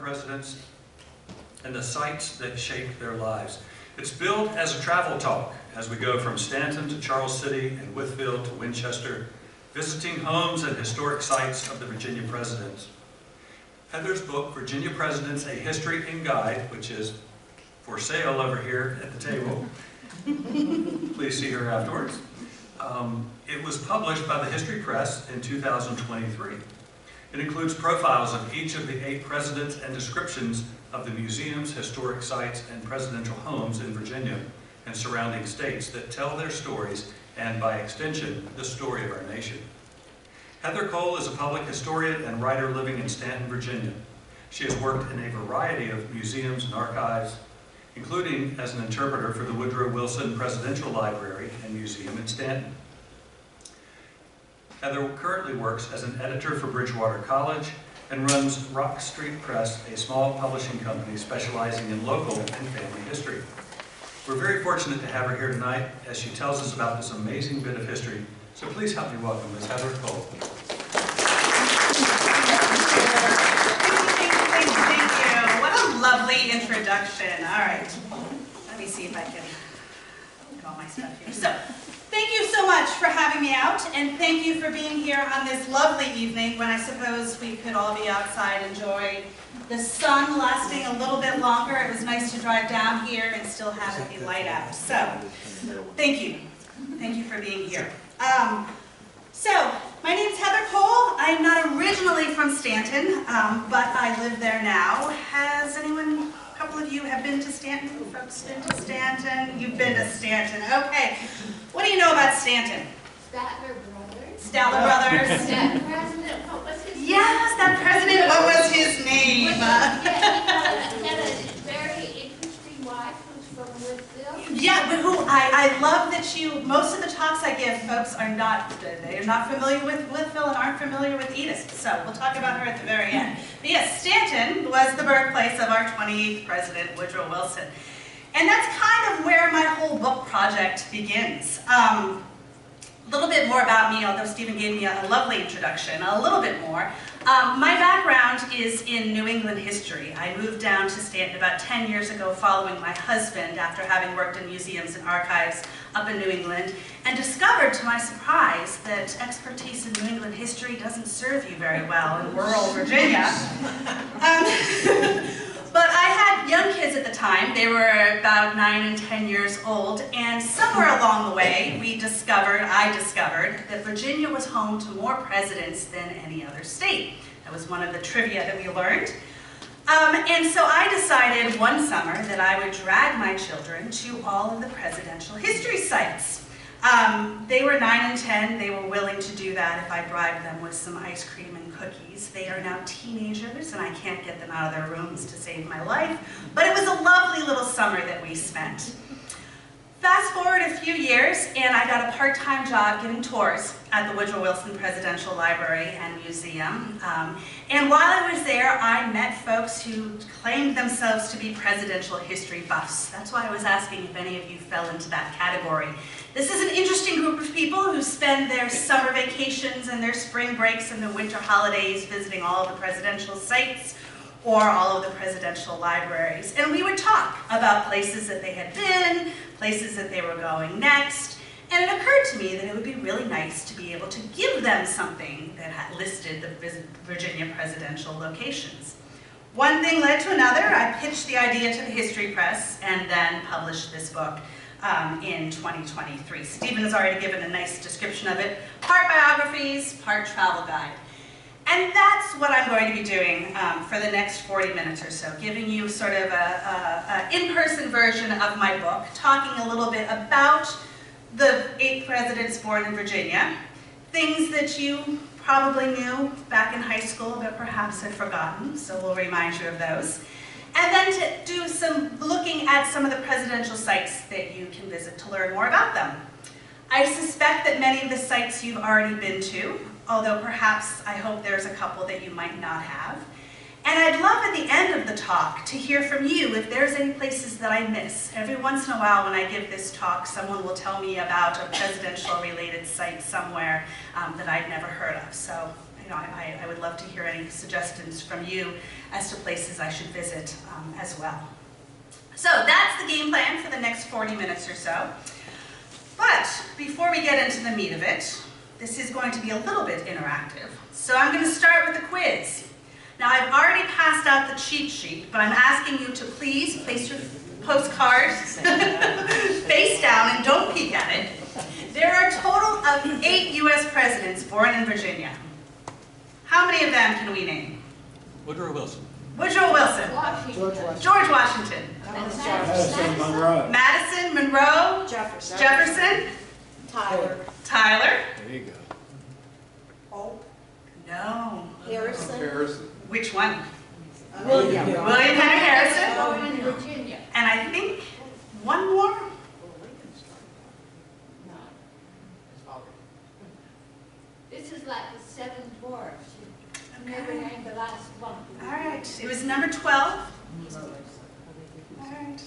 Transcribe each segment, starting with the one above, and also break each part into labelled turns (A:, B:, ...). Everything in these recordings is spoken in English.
A: presidents and the sites that shaped their lives. It's billed as a travel talk as we go from Stanton to Charles City and Whitfield to Winchester, visiting homes and historic sites of the Virginia presidents. Heather's book, Virginia Presidents, A History and Guide, which is for sale over here at the table. Please see her afterwards. It was published by the History Press in 2023. It includes profiles of each of the 8 presidents and descriptions of the museums, historic sites, and presidential homes in Virginia and surrounding states that tell their stories and, by extension, the story of our nation. Heather Cole is a public historian and writer living in Stanton, Virginia. She has worked in a variety of museums and archives, including as an interpreter for the Woodrow Wilson Presidential Library and Museum in Stanton. Heather currently works as an editor for Bridgewater College and runs Rock Street Press, a small publishing company specializing in local and family history. We're very fortunate to have her here tonight as she tells us about this amazing bit of history. So please help me welcome Ms. Heather Cole.
B: Thank you. What a lovely introduction. All right. Let me see if I can get all my stuff here. So, thank you so much for having me out, and thank you for being here on this lovely evening when I suppose we could all be outside enjoying the sun lasting a little bit longer. It was nice to drive down here and still have it be light out. So, thank you. Thank you for being here. My name's Heather Cole. I'm not originally from Stanton, but I live there now. Has anyone, a couple of you have been to Stanton? Folks been to Stanton? You've been to Stanton. Okay. What do you know about Stanton?
C: Statler Brothers.
B: Statler Brothers.
C: That president, what was his name?
B: Yes, that president, what was his name?
C: Yeah, he had a very interesting wife who's from Whitfield.
B: Yeah, but who I love that most of the talks I give, folks are not familiar with Whitfield and aren't familiar with Edith. So we'll talk about her at the very end. But yes, Stanton was the birthplace of our 28th president, Woodrow Wilson. And that's kind of where my whole book project begins. A little bit more about me, although Stephen gave me a lovely introduction, a little bit more. My background is in New England history. I moved down to Stanton about 10 years ago following my husband after having worked in museums and archives up in New England, and discovered to my surprise that expertise in New England history doesn't serve you very well in rural Virginia. But I had young kids at the time. They were about 9 and 10 years old, and somewhere along the way I discovered that Virginia was home to more presidents than any other state. That was one of the trivia that we learned. And so I decided one summer that I would drag my children to all of the presidential history sites. They were 9 and 10. They were willing to do that if I bribed them with some ice cream and cookies. They are now teenagers, and I can't get them out of their rooms to save my life. But it was a lovely little summer that we spent. Fast forward a few years, and I got a part-time job giving tours at the Woodrow Wilson Presidential Library and Museum. And while I was there, I met folks who claimed themselves to be presidential history buffs. That's why I was asking if any of you fell into that category. This is an interesting group of people who spend their summer vacations and their spring breaks and the winter holidays visiting all of the presidential sites or all of the presidential libraries. And we would talk about places that they had been, places that they were going next, and it occurred to me that it would be really nice to be able to give them something that had listed the Virginia presidential locations. One thing led to another. I pitched the idea to the History Press and then published this book in 2023. Stephen has already given a nice description of it. Part biographies, part travel guide. And that's what I'm going to be doing for the next 40 minutes or so, giving you sort of an in-person version of my book, talking a little bit about the 8 presidents born in Virginia, things that you probably knew back in high school but perhaps had forgotten, so we'll remind you of those. And then to do some looking at some of the presidential sites that you can visit to learn more about them. I suspect that many of the sites you've already been to, although perhaps I hope there's a couple that you might not have. And I'd love at the end of the talk to hear from you if there's any places that I miss. Every once in a while when I give this talk, someone will tell me about a presidential related site somewhere that I'd never heard of. So I would love to hear any suggestions from you as to places I should visit as well. So that's the game plan for the next 40 minutes or so. But before we get into the meat of it, this is going to be a little bit interactive. So I'm going to start with a quiz. Now I've already passed out the cheat sheet, but I'm asking you to please place your postcard face down and don't peek at it. There are a total of 8 U.S. presidents born in Virginia. How many of them can we name?
A: Woodrow Wilson.
B: Woodrow Wilson.
C: Washington.
B: George Washington.
D: Madison, Monroe.
B: Madison, Monroe.
E: Jefferson.
B: Jefferson.
E: Tyler.
B: Tyler.
D: There you go.
E: Polk.
B: No.
E: Harrison.
B: Which one?
E: William.
B: William Henry Harrison.
C: Born in Virginia.
B: And I think one more.
C: This is like the seven dwarfs. You never named the last one.
B: All right. It was number 12. All right.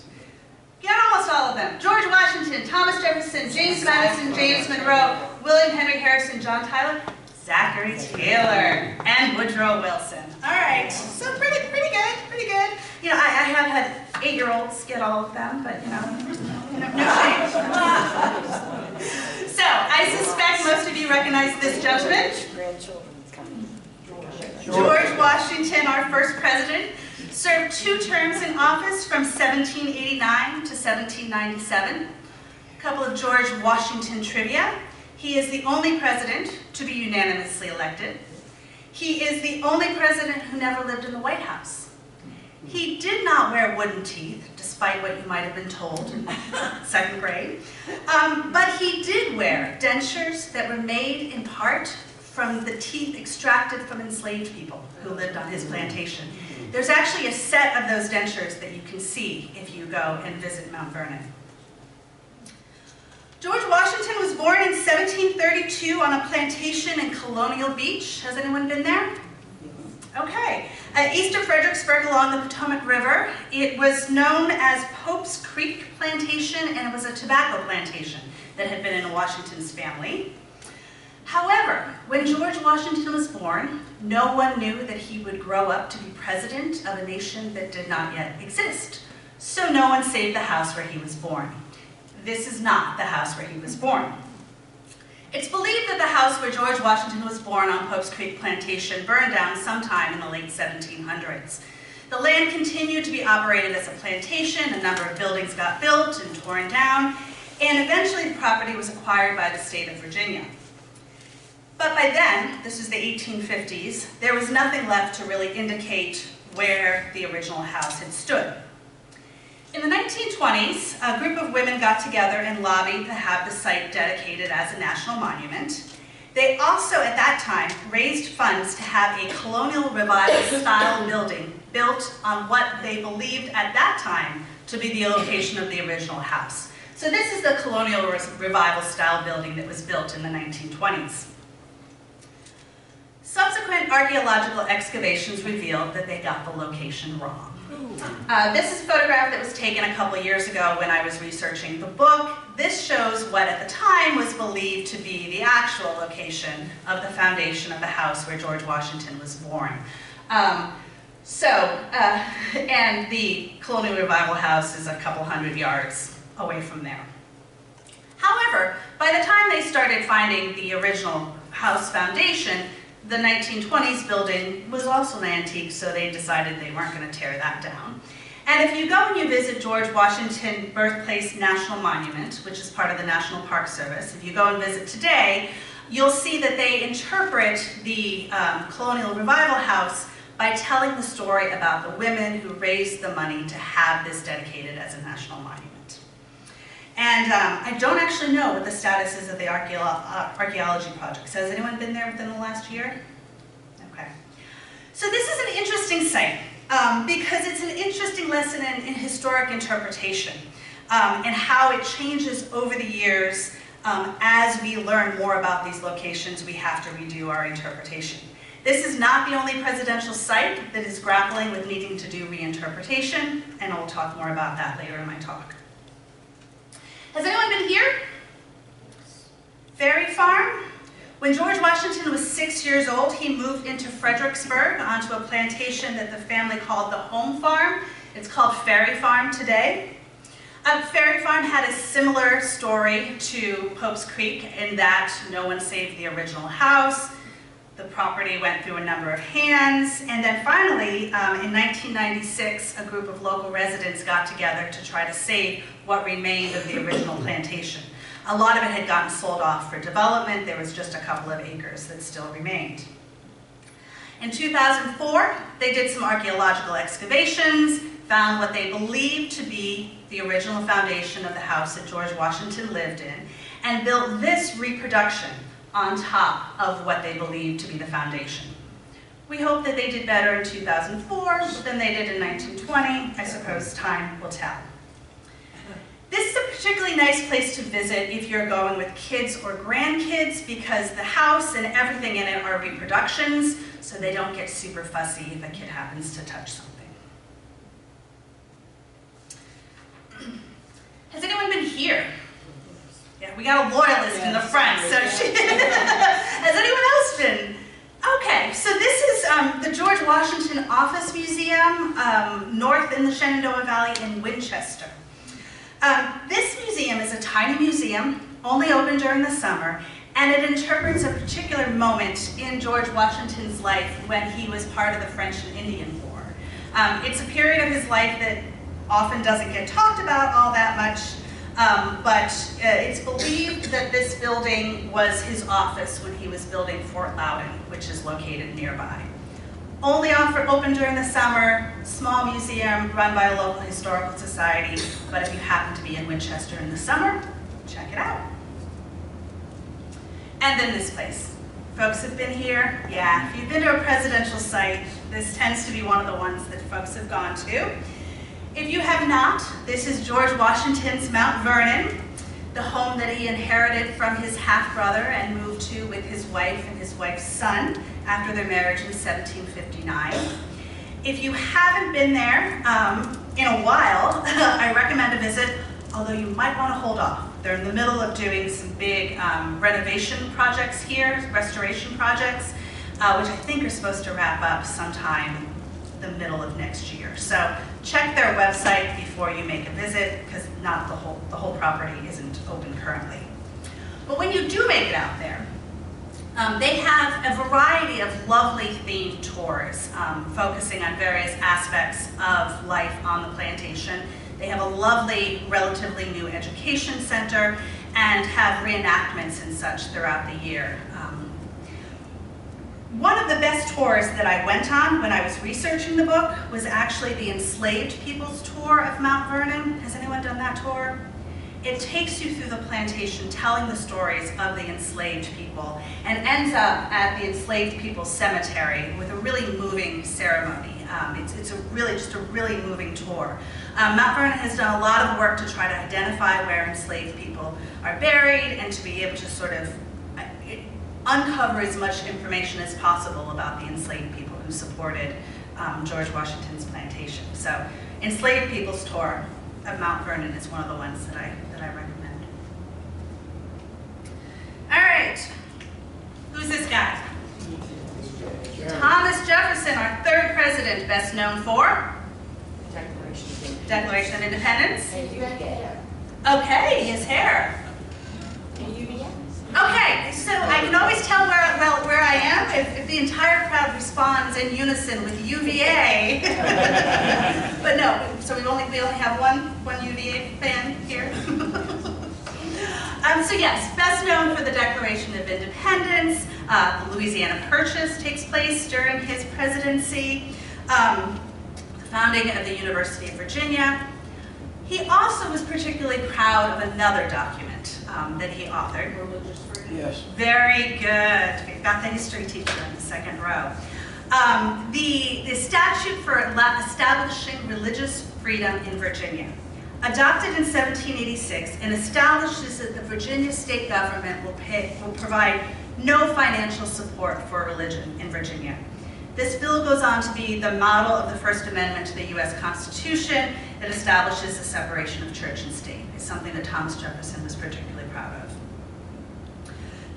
B: Get almost all of them. George Washington, Thomas Jefferson, James Madison, James Monroe, William Henry Harrison, John Tyler, Zachary Taylor, and Woodrow Wilson. All right. So pretty good. Pretty good. You know, I have had 8-year-olds get all of them, but no shame. So I suspect most of you recognize this gentleman. George Washington, our first president, served 2 terms in office from 1789 to 1797. A couple of George Washington trivia. He is the only president to be unanimously elected. He is the only president who never lived in the White House. He did not wear wooden teeth, despite what you might have been told in 2nd grade. But he did wear dentures that were made in part from the teeth extracted from enslaved people who lived on his plantation. There's actually a set of those dentures that you can see if you go and visit Mount Vernon. George Washington was born in 1732 on a plantation in Colonial Beach. Has anyone been there? Okay. East of Fredericksburg along the Potomac River, it was known as Pope's Creek Plantation, and it was a tobacco plantation that had been in Washington's family. However, when George Washington was born, no one knew that he would grow up to be president of a nation that did not yet exist. So no one saved the house where he was born. This is not the house where he was born. It's believed that the house where George Washington was born on Pope's Creek Plantation burned down sometime in the late 1700s. The land continued to be operated as a plantation, a number of buildings got built and torn down, and eventually the property was acquired by the state of Virginia. But by then, this is the 1850s, there was nothing left to really indicate where the original house had stood. In the 1920s, a group of women got together and lobbied to have the site dedicated as a national monument. They also, at that time, raised funds to have a colonial revival-style building built on what they believed at that time to be the location of the original house. So this is the colonial revival-style building that was built in the 1920s. Subsequent archaeological excavations revealed that they got the location wrong. This is a photograph that was taken a couple years ago when I was researching the book. This shows what at the time was believed to be the actual location of the foundation of the house where George Washington was born. And the Colonial Revival House is a couple hundred yards away from there. However, by the time they started finding the original house foundation, the 1920s building was also an antique, so they decided they weren't going to tear that down. And if you go and you visit George Washington Birthplace National Monument, which is part of the National Park Service, if you go and visit today, you'll see that they interpret the Colonial Revival House by telling the story about the women who raised the money to have this dedicated as a national monument. And I don't actually know what the status is of the archaeology projects. Has anyone been there within the last year? Okay. So this is an interesting site because it's an interesting lesson in historic interpretation and how it changes over the years. As we learn more about these locations, we have to redo our interpretation. This is not the only presidential site that is grappling with needing to do reinterpretation, and I'll talk more about that later in my talk. Has anyone been here? Ferry Farm? When George Washington was 6 years old, he moved into Fredericksburg onto a plantation that the family called the Home Farm. It's called Ferry Farm today. Ferry Farm had a similar story to Pope's Creek in that no one saved the original house. The property went through a number of hands, and then finally, in 1996, a group of local residents got together to try to save what remained of the original plantation. A lot of it had gotten sold off for development. There was just a couple of acres that still remained. In 2004, they did some archaeological excavations, found what they believed to be the original foundation of the house that George Washington lived in, and built this reproduction on top of what they believed to be the foundation. We hope that they did better in 2004 than they did in 1920. I suppose time will tell. This is a particularly nice place to visit if you're going with kids or grandkids, because the house and everything in it are reproductions, so they don't get super fussy if a kid happens to touch something. Has anyone been here? Yeah, we got a loyalist in the front, so has anyone else been? Okay, so this is the George Washington Office Museum, north in the Shenandoah Valley in Winchester. This museum is a tiny museum, only open during the summer, and it interprets a particular moment in George Washington's life when he was part of the French and Indian War. It's a period of his life that often doesn't get talked about all that much, but it's believed that this building was his office when he was building Fort Loudon, which is located nearby. Only open during the summer, small museum run by a local historical society, but if you happen to be in Winchester in the summer, check it out. And then this place. Folks have been here? Yeah, if you've been to a presidential site, this tends to be one of the ones that folks have gone to. If you have not, this is George Washington's Mount Vernon, the home that he inherited from his half-brother and moved to with his wife and his wife's son after their marriage in 1759. If you haven't been there in a while, I recommend a visit, although you might want to hold off. They're in the middle of doing some big renovation projects here, restoration projects, which I think are supposed to wrap up sometime the middle of next year. So check their website before you make a visit, because not the whole property isn't open currently. But when you do make it out there, they have a variety of lovely themed tours focusing on various aspects of life on the plantation. They have a lovely, relatively new education center and have reenactments and such throughout the year. One of the best tours that I went on when I was researching the book was actually the Enslaved People's Tour of Mount Vernon. Has anyone done that tour? It takes you through the plantation telling the stories of the enslaved people and ends up at the Enslaved People's Cemetery with a really moving ceremony. It's just a really moving tour. Mount Vernon has done a lot of work to try to identify where enslaved people are buried and to be able to sort of uncover as much information as possible about the enslaved people who supported George Washington's plantation. So, Enslaved People's Tour of Mount Vernon is one of the ones that I recommend. All right, who's this guy? Thomas Jefferson, our third president, best known for Declaration of Independence. Okay, his hair. Okay, so I can always tell where I am if the entire crowd responds in unison with UVA. But no, so we only have one UVA fan here. So yes, best known for the Declaration of Independence. The Louisiana Purchase takes place during his presidency. The founding of the University of Virginia. He also was particularly proud of another document that he authored.
D: Yes.
B: Very good. We've got the history teacher in the second row. The statute for establishing religious freedom in Virginia. Adopted in 1786 and establishes that the Virginia state government will provide no financial support for religion in Virginia. This bill goes on to be the model of the First Amendment to the U.S. Constitution that establishes the separation of church and state. It's something that Thomas Jefferson was particularly proud of.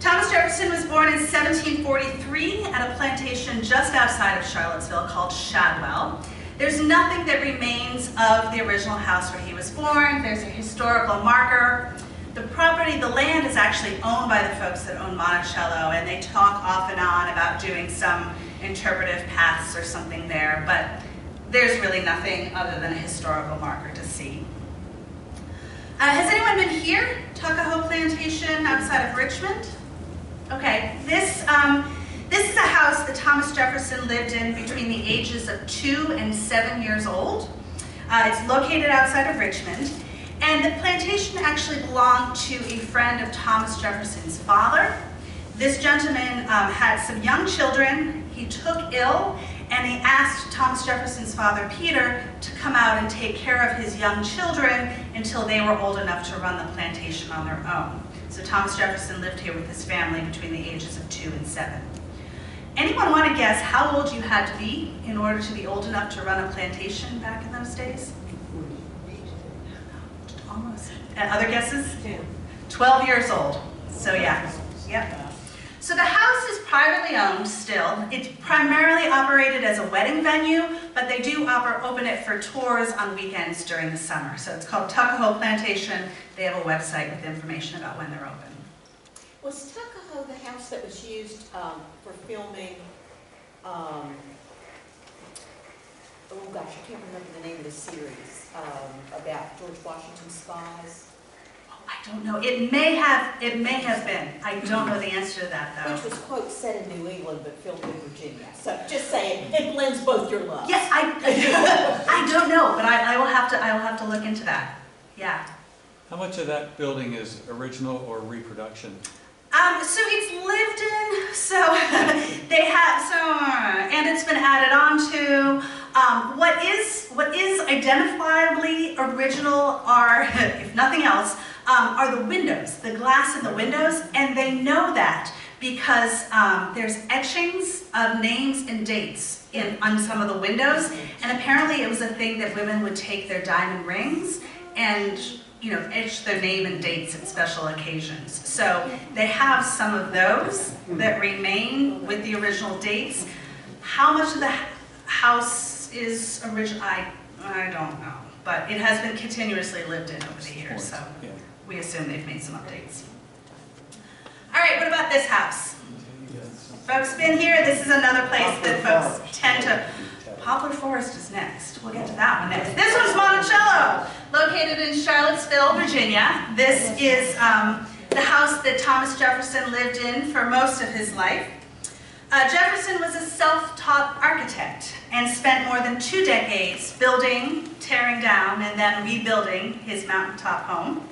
B: Thomas Jefferson was born in 1743 at a plantation just outside of Charlottesville called Shadwell. There's nothing that remains of the original house where he was born. There's a historical marker. The property, the land, is actually owned by the folks that own Monticello, and they talk off and on about doing some interpretive paths or something there, but there's really nothing other than a historical marker to see. Has anyone been here? Tuckahoe Plantation outside of Richmond? Okay, this is a house that Thomas Jefferson lived in between the ages of 2 and 7 years old. It's located outside of Richmond, and the plantation actually belonged to a friend of Thomas Jefferson's father. This gentleman had some young children. He took ill, and he asked Thomas Jefferson's father, Peter, to come out and take care of his young children until they were old enough to run the plantation on their own. So Thomas Jefferson lived here with his family between the ages of 2 and 7. Anyone want to guess how old you had to be in order to be old enough to run a plantation back in those days? Almost. Other guesses? 12 years old. So yeah, yep. So the house is privately owned still. It's primarily operated as a wedding venue, but they do open it for tours on weekends during the summer. So it's called Tuckahoe Plantation. They have a website with information about when they're open.
E: Was Tuckahoe the house that was used for filming, oh gosh, I can't remember the name of the series, about George Washington's spies?
B: I don't know. It may have been. I don't know the answer to that though.
E: Which was, quote, set in New England but filmed in Virginia. So just saying, it blends both your loves.
B: Yes, I don't know, but I will have to look into that. Yeah.
F: How much of that building is original or reproduction?
B: So it's lived in, so they have, and it's been added on to. What is identifiably original are, if nothing else, are the windows, the glass in the windows, and they know that because there's etchings of names and dates on some of the windows, and apparently it was a thing that women would take their diamond rings and etch their name and dates at special occasions. So they have some of those that remain with the original dates. How much of the house is original, I don't know, but it has been continuously lived in over the years, so we assume they've made some updates. All right, what about this house? Folks been here? This is another place that folks tend to. Poplar Forest is next. We'll get to that one next. This one's Monticello, located in Charlottesville, Virginia. This is the house that Thomas Jefferson lived in for most of his life. Jefferson was a self-taught architect and spent more than 2 decades building, tearing down, and then rebuilding his mountaintop home.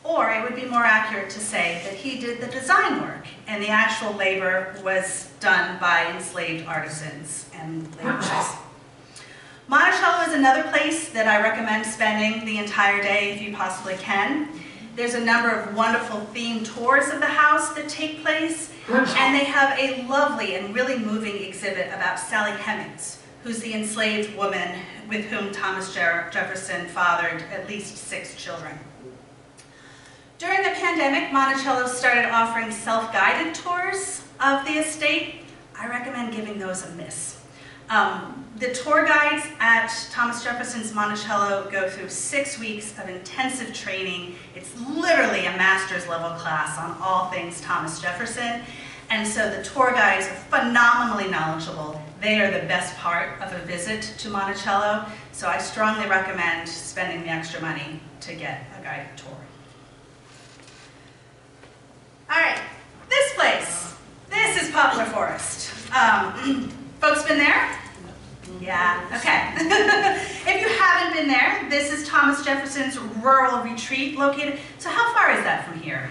B: Or it would be more accurate to say that he did the design work and the actual labor was done by enslaved artisans and laborers. Monticello is another place that I recommend spending the entire day if you possibly can. There's a number of wonderful themed tours of the house that take place, and they have a lovely and really moving exhibit about Sally Hemings, who's the enslaved woman with whom Thomas Jefferson fathered at least 6 children. During the pandemic, Monticello started offering self-guided tours of the estate. I recommend giving those a miss. The tour guides at Thomas Jefferson's Monticello go through 6 weeks of intensive training. It's literally a master's level class on all things Thomas Jefferson. And so the tour guides are phenomenally knowledgeable. They are the best part of a visit to Monticello. So I strongly recommend spending the extra money to get a guided tour. All right, this place. This is Poplar Forest. Folks been there? Yeah, okay. If you haven't been there, this is Thomas Jefferson's rural retreat located. So how far is that from here?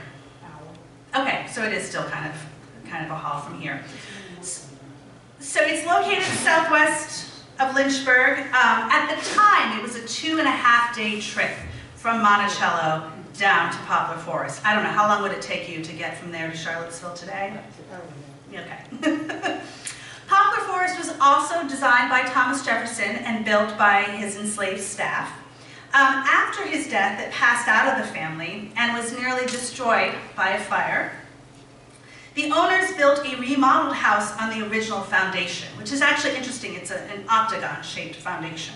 B: Okay, so it is still kind of a haul from here. So it's located southwest of Lynchburg. At the time, it was a 2.5-day trip from Monticello down to Poplar Forest. I don't know, how long would it take you to get from there to Charlottesville today? Okay. Poplar Forest was also designed by Thomas Jefferson and built by his enslaved staff. After his death, it passed out of the family and was nearly destroyed by a fire. The owners built a remodeled house on the original foundation, which is actually interesting. It's an octagon-shaped foundation.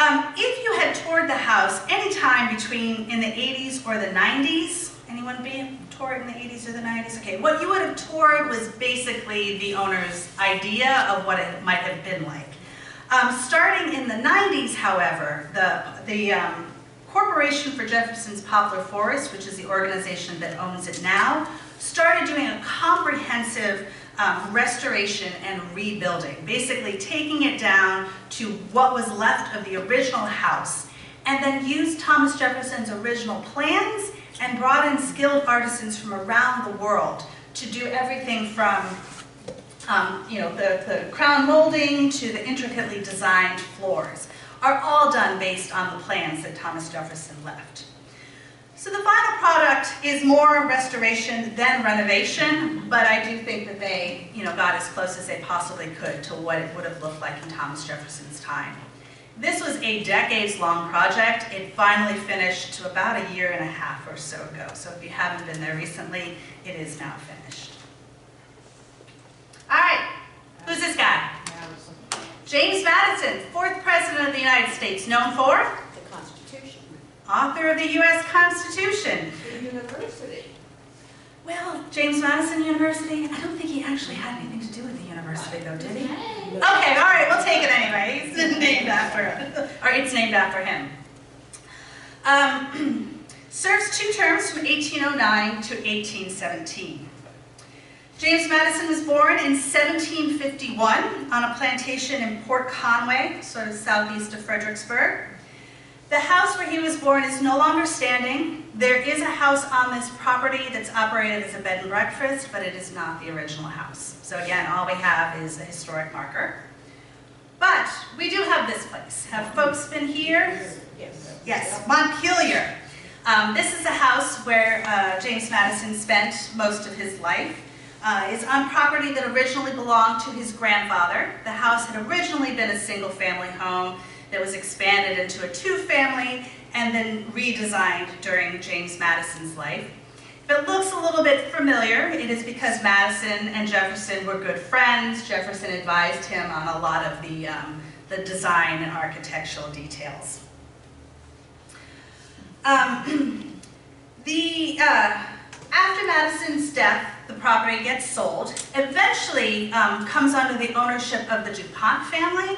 B: If you had toured the house anytime between in the 80s or the 90s, anyone been toured in the 80s or the 90s? Okay, what you would have toured was basically the owner's idea of what it might have been like. Starting in the 90s, however, the Corporation for Jefferson's Poplar Forest, which is the organization that owns it now, started doing a comprehensive restoration and rebuilding, basically taking it down to what was left of the original house, and then used Thomas Jefferson's original plans and brought in skilled artisans from around the world to do everything from the crown molding to the intricately designed floors, are all done based on the plans that Thomas Jefferson left. So the final product is more restoration than renovation, but I do think that they got as close as they possibly could to what it would have looked like in Thomas Jefferson's time. This was a decades-long project. It finally finished to about a year and a half or so ago. So if you haven't been there recently, it is now finished. All right, who's this guy? James Madison, 4th President of the United States, known for?
E: The Constitution.
B: Author of the U.S. Constitution.
C: The university.
B: Well, James Madison University, I don't think he actually had anything to do with the university, though, did he? Okay, all right, we'll take it anyway. He's named after, or it's named after him. Serves 2 terms from 1809 to 1817. James Madison was born in 1751 on a plantation in Port Conway, sort of southeast of Fredericksburg. The house where he was born is no longer standing. There is a house on this property that's operated as a bed and breakfast, but it is not the original house. So again, all we have is a historic marker. But we do have this place. Have folks been here?
E: Yes.
B: Yes, Montpelier. This is a house where James Madison spent most of his life. It's on property that originally belonged to his grandfather. The house had originally been a single-family home that was expanded into a 2-family and then redesigned during James Madison's life. If it looks a little bit familiar, it is because Madison and Jefferson were good friends. Jefferson advised him on a lot of the design and architectural details. After Madison's death, the property gets sold. Eventually comes under the ownership of the DuPont family.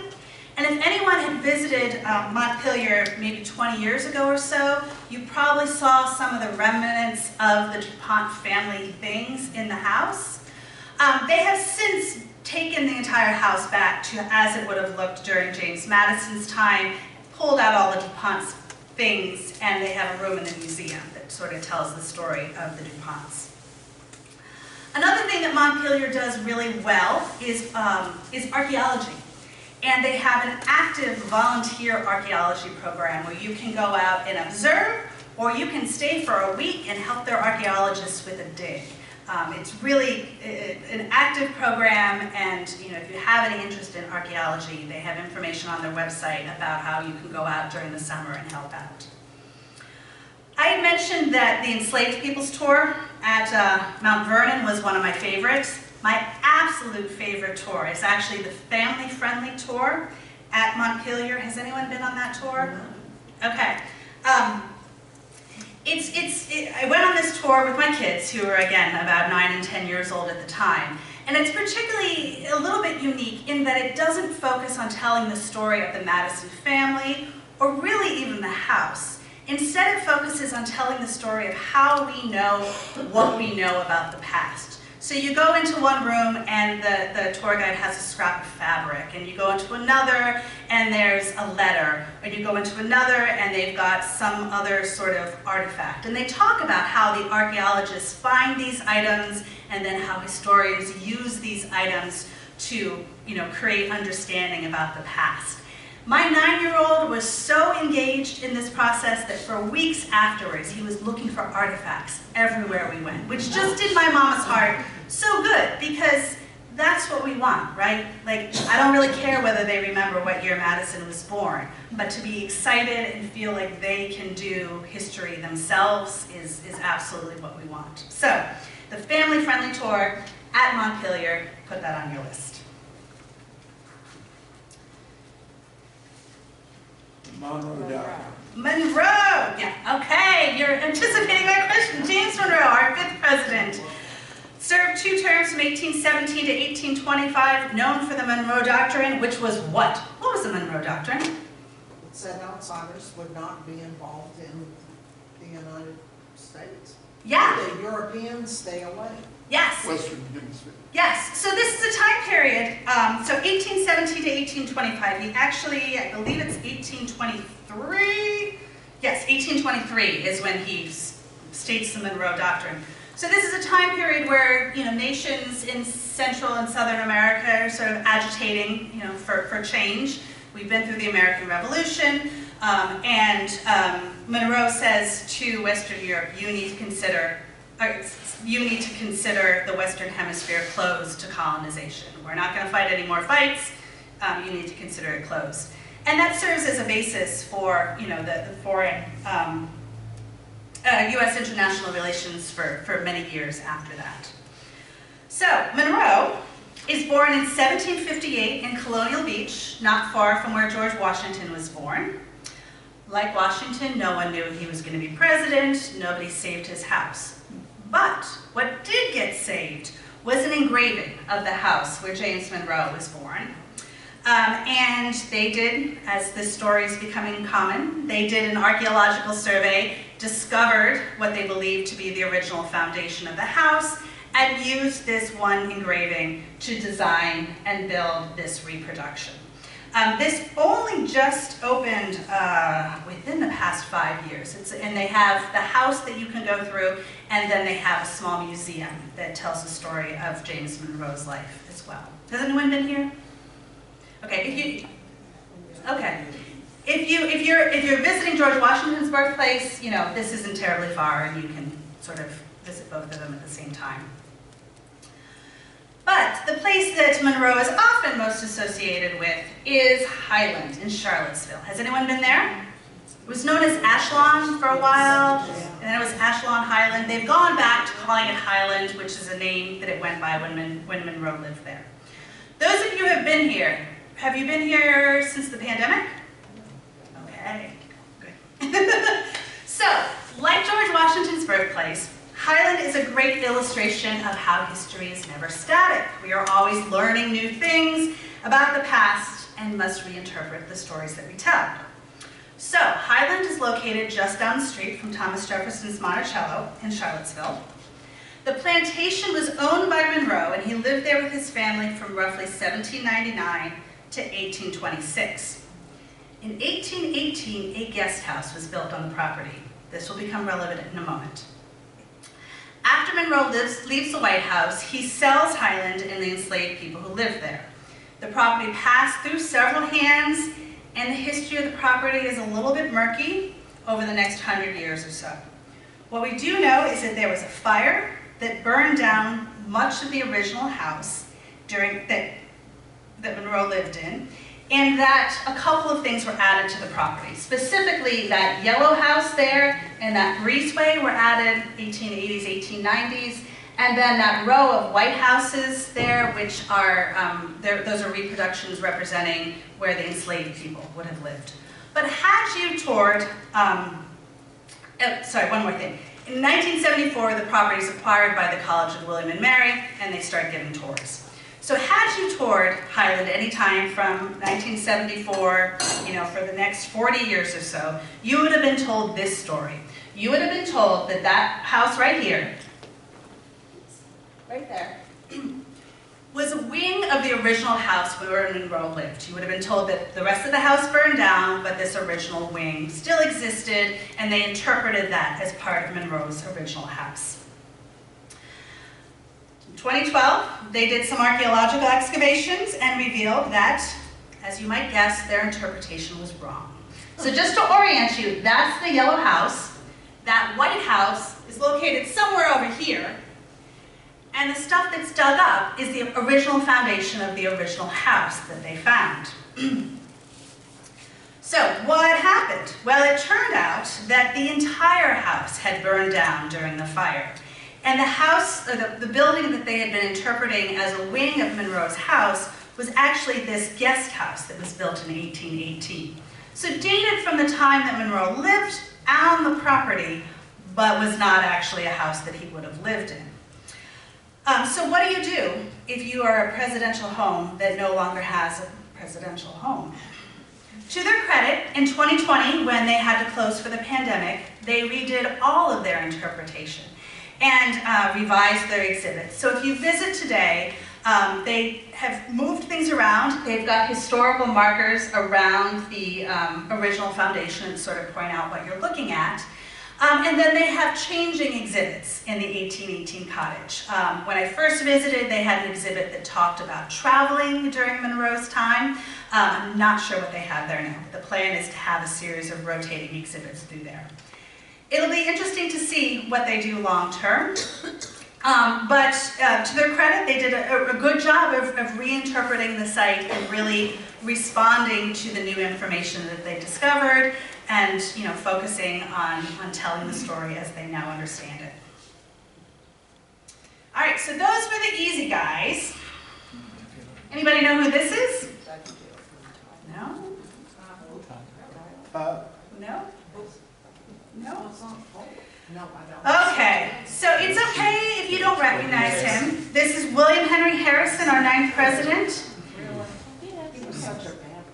B: And if anyone had visited Montpelier maybe 20 years ago or so, you probably saw some of the remnants of the DuPont family things in the house. They have since taken the entire house back to as it would have looked during James Madison's time, pulled out all the DuPont's things, and they have a room in the museum that sort of tells the story of the DuPonts. Another thing that Montpelier does really well is archaeology. And they have an active volunteer archaeology program where you can go out and observe, or you can stay for a week and help their archaeologists with a dig. It's really an active program, and if you have any interest in archaeology, they have information on their website about how you can go out during the summer and help out. I had mentioned that the Enslaved Peoples Tour at Mount Vernon was one of my favorites. My absolute favorite tour is actually the family-friendly tour at Montpelier. Has anyone been on that tour? No. Okay. I went on this tour with my kids, who were, again, about 9 and 10 years old at the time. And it's particularly a little bit unique in that it doesn't focus on telling the story of the Madison family, or really even the house. Instead, it focuses on telling the story of how we know what we know about the past. So you go into one room and the tour guide has a scrap of fabric, and you go into another and there's a letter, and you go into another and they've got some other sort of artifact. And they talk about how the archaeologists find these items and then how historians use these items to create understanding about the past. My 9-year-old was so engaged in this process that for weeks afterwards, he was looking for artifacts everywhere we went, which just did my mama's heart so good, because that's what we want, right? Like, I don't really care whether they remember what year Madison was born, but to be excited and feel like they can do history themselves is absolutely what we want. So, the family-friendly tour at Montpelier. Put that on your list.
D: Monroe Doctrine.
B: Monroe, yeah, okay, you're anticipating my question. James Monroe, our 5th president, served 2 terms from 1817 to 1825, known for the Monroe Doctrine, which was what? What was the Monroe Doctrine?
G: It said outsiders would not be involved in the United States.
B: Yeah,
G: The Europeans stay away.
B: yes.
H: Western Hemisphere.
B: Yes, so this is a time period, so 1817 to 1825. He actually, I believe it's 1823. Yes, 1823 is when he states the Monroe Doctrine. So this is a time period where, nations in Central and Southern America are sort of agitating, for change. We've been through the American Revolution, and Monroe says to Western Europe, you need to consider the Western Hemisphere closed to colonization. We're not going to fight any more fights. You need to consider it closed. And that serves as a basis for, the foreign U.S. international relations for many years after that. So, Monroe is born in 1758 in Colonial Beach, not far from where George Washington was born. Like Washington, no one knew he was going to be president. Nobody saved his house. But what did get saved was an engraving of the house where James Monroe was born. And they did, as this story is becoming common, they did an archaeological survey, discovered what they believed to be the original foundation of the house, and used this one engraving to design and build this reproduction. This only just opened within the past 5 years. And they have the house that you can go through, and then they have a small museum that tells the story of James Monroe's life as well. Has anyone been here? Okay, if you're visiting George Washington's birthplace, this isn't terribly far, and you can sort of visit both of them at the same time. But the place that Monroe is often most associated with is Highland in Charlottesville. Has anyone been there? It was known as Ashlon for a while, and then it was Ashlon Highland. They've gone back to calling it Highland, which is a name that it went by when Monroe lived there. Those of you who have been here, have you been here since the pandemic? Okay, good. So, like George Washington's birthplace, Highland is a great illustration of how history is never static. We are always learning new things about the past and must reinterpret the stories that we tell. So, Highland is located just down the street from Thomas Jefferson's Monticello in Charlottesville. The plantation was owned by Monroe, and he lived there with his family from roughly 1799 to 1826. In 1818, a guest house was built on the property. This will become relevant in a moment. After Monroe leaves the White House, he sells Highland and the enslaved people who lived there. The property passed through several hands, and the history of the property is a little bit murky over the next 100 years or so. What we do know is that there was a fire that burned down much of the original house that Monroe lived in, and that a couple of things were added to the property. Specifically, that yellow house there and that breezeway were added 1880s, 1890s, and then that row of white houses there, which are, those are reproductions representing where the enslaved people would have lived. But had you toured, sorry, one more thing. In 1974, the property was acquired by the College of William and Mary, and they started giving tours. So had you toured Highland any time from 1974, for the next 40 years or so, you would have been told this story. You would have been told that that house right here, right there, was a wing of the original house where Monroe lived. You would have been told that the rest of the house burned down, but this original wing still existed, and they interpreted that as part of Monroe's original house. 2012, they did some archaeological excavations and revealed that, as you might guess, their interpretation was wrong. So just to orient you, that's the yellow house. That white house is located somewhere over here, and the stuff that's dug up is the original foundation of the original house that they found. So what happened? Well, it turned out that the entire house had burned down during the fire. And the house, or the building that they had been interpreting as a wing of Monroe's house was actually this guest house that was built in 1818. So dated from the time that Monroe lived on the property, but was not actually a house that he would have lived in. So what do if you are a presidential home that no longer has a presidential home? To their credit, in 2020, when they had to close for the pandemic, they redid all of their interpretation and revised their exhibits. So if you visit today, they have moved things around. They've got historical markers around the original foundation and sort of point out what you're looking at. And then they have changing exhibits in the 1818 cottage. When I first visited, they had an exhibit that talked about traveling during Monroe's time. I'm not sure what they have there now. The plan is to have a series of rotating exhibits through there. It'll be interesting to see what they do long term. But to their credit, they did a good job of reinterpreting the site and really responding to the new information that they discovered and focusing on telling the story as they now understand it. All right, so those were the easy guys. Anybody know who this is? No? No? No?
G: No, I don't.
B: Okay, so it's okay if you don't recognize him. This is William Henry Harrison, our 9th president.
G: He was such a bad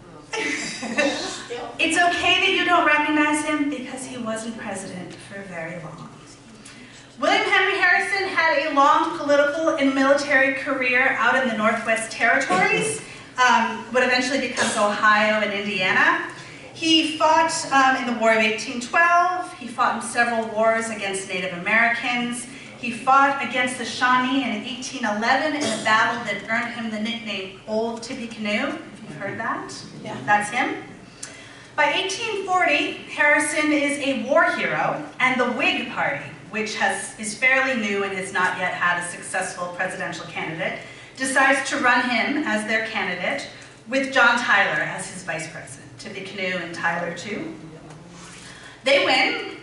B: It's okay that you don't recognize him because he wasn't president for very long. William Henry Harrison had a long political and military career out in the Northwest Territories, what eventually becomes Ohio and Indiana. He fought in the War of 1812. He fought in several wars against Native Americans. He fought against the Shawnee in 1811 in a battle that earned him the nickname Old Tippecanoe, if you've heard that. Yeah. That's him. By 1840, Harrison is a war hero, and the Whig Party, which is fairly new and has not yet had a successful presidential candidate, decides to run him as their candidate with John Tyler as his vice president. Tippecanoe and Tyler too. They win,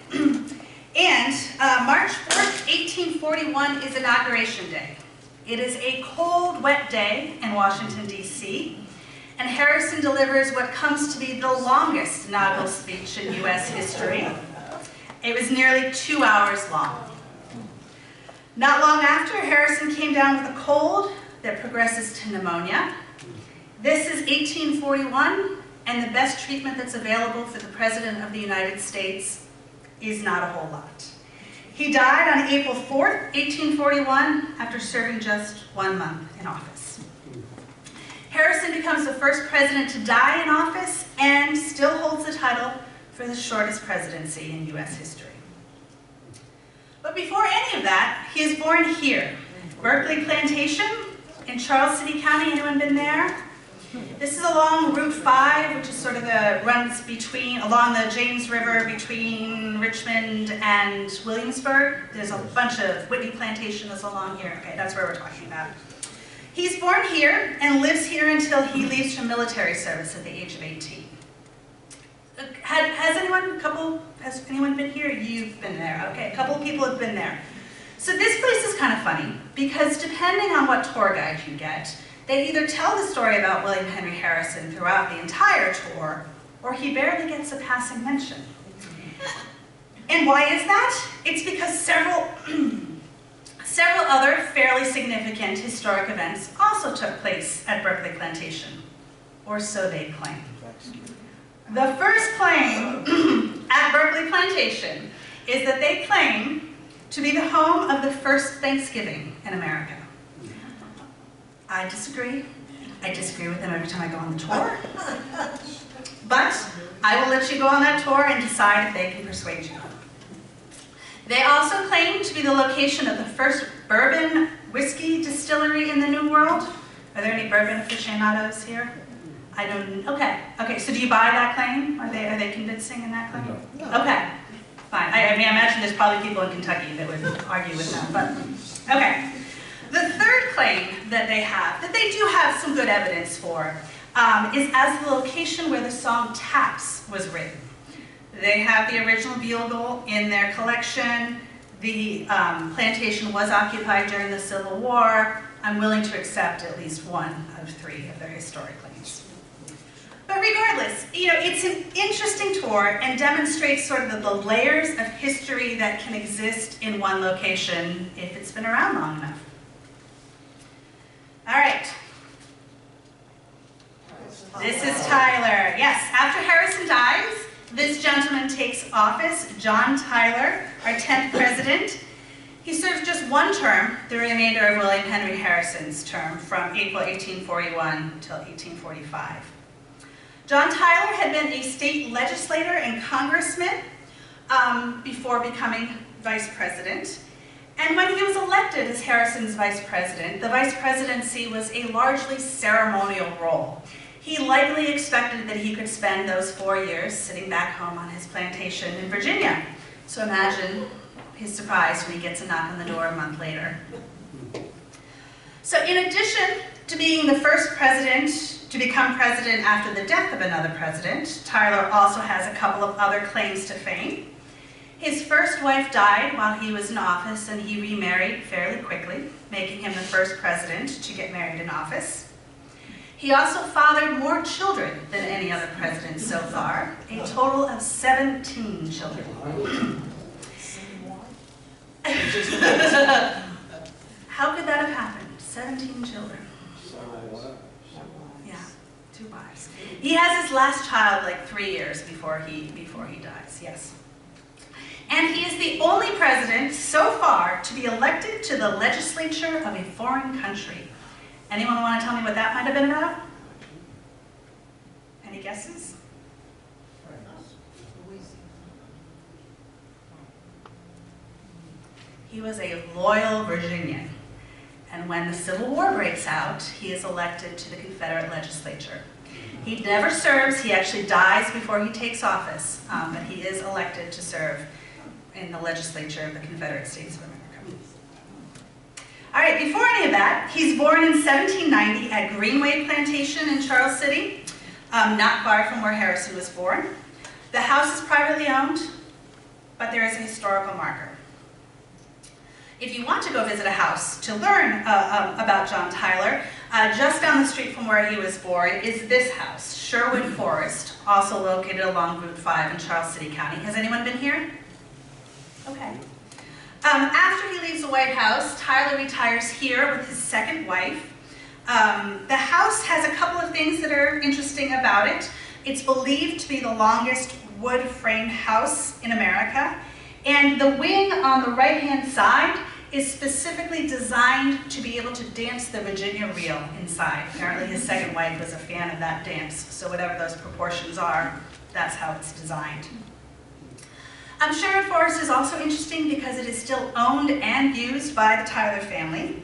B: and March 4th, 1841 is Inauguration Day. It is a cold, wet day in Washington, D.C., and Harrison delivers what comes to be the longest inaugural speech in U.S. history. It was nearly 2 hours long. Not long after, Harrison came down with a cold that progresses to pneumonia. This is 1841. And the best treatment that's available for the President of the United States is not a whole lot. He died on April 4th, 1841, after serving just 1 month in office. Harrison becomes the first president to die in office and still holds the title for the shortest presidency in U.S. history. But before any of that, he is born here, Berkeley Plantation in Charles City County. Anyone been there? This is along Route 5, which is sort of runs along the James River between Richmond and Williamsburg. There's a bunch of Whitney Plantation is along here. Okay, that's where we're talking about. He's born here and lives here until he leaves for military service at the age of 18. Has anyone been here? You've been there. Okay, a couple of people have been there. So this place is kind of funny because depending on what tour guide you get, they either tell the story about William Henry Harrison throughout the entire tour, or he barely gets a passing mention. And why is that? It's because several other fairly significant historic events also took place at Berkeley Plantation, or so they claim. The first claim at Berkeley Plantation is that they claim to be the home of the first Thanksgiving in America. I disagree. I disagree with them every time I go on the tour. But I will let you go on that tour and decide if they can persuade you. They also claim to be the location of the first bourbon whiskey distillery in the New World. Are there any bourbon aficionados here? I don't. Okay. So do you buy that claim? Are they convincing in that claim? No. Okay. Fine. I mean, I imagine there's probably people in Kentucky that would argue with them. But okay. The third claim that they have, that they do have some good evidence for, is as the location where the song Taps was written. They have the original bugle in their collection. The plantation was occupied during the Civil War. I'm willing to accept at least one of three of their historic claims. But regardless, it's an interesting tour and demonstrates sort of the layers of history that can exist in one location if it's been around long enough. All right. This is Tyler. Yes, after Harrison dies, this gentleman takes office, John Tyler, our 10th president. He serves just one term, the remainder of William Henry Harrison's term, from April 1841 until 1845. John Tyler had been a state legislator and congressman before becoming vice president. And when he was elected as Harrison's vice president, the vice presidency was a largely ceremonial role. He likely expected that he could spend those 4 years sitting back home on his plantation in Virginia. So imagine his surprise when he gets a knock on the door a month later. So in addition to being the first president to become president after the death of another president, Tyler also has a couple of other claims to fame. His first wife died while he was in office, and he remarried fairly quickly, making him the first president to get married in office. He also fathered more children than any other president so far, a total of 17 children. How could that have happened? 17 children. Yeah, 2 wives. He has his last child like 3 years before he dies, yes. And he is the only president so far to be elected to the legislature of a foreign country. Anyone want to tell me what that might have been about? Any guesses? He was a loyal Virginian. And when the Civil War breaks out, he is elected to the Confederate legislature. He never serves. He actually dies before he takes office, but he is elected to serve in the legislature of the Confederate States of America. All right, before any of that, he's born in 1790 at Greenway Plantation in Charles City, not far from where Harrison was born. The house is privately owned, but there is a historical marker. If you want to go visit a house to learn about John Tyler, just down the street from where he was born is this house, Sherwood Forest, also located along Route 5 in Charles City County. Has anyone been here? Okay. After he leaves the White House, Tyler retires here with his second wife. The house has a couple of things that are interesting about it. It's believed to be the longest wood frame house in America. And the wing on the right-hand side is specifically designed to be able to dance the Virginia reel inside. Apparently his second wife was a fan of that dance, so whatever those proportions are, that's how it's designed. Sherwood Forest is also interesting because it is still owned and used by the Tyler family.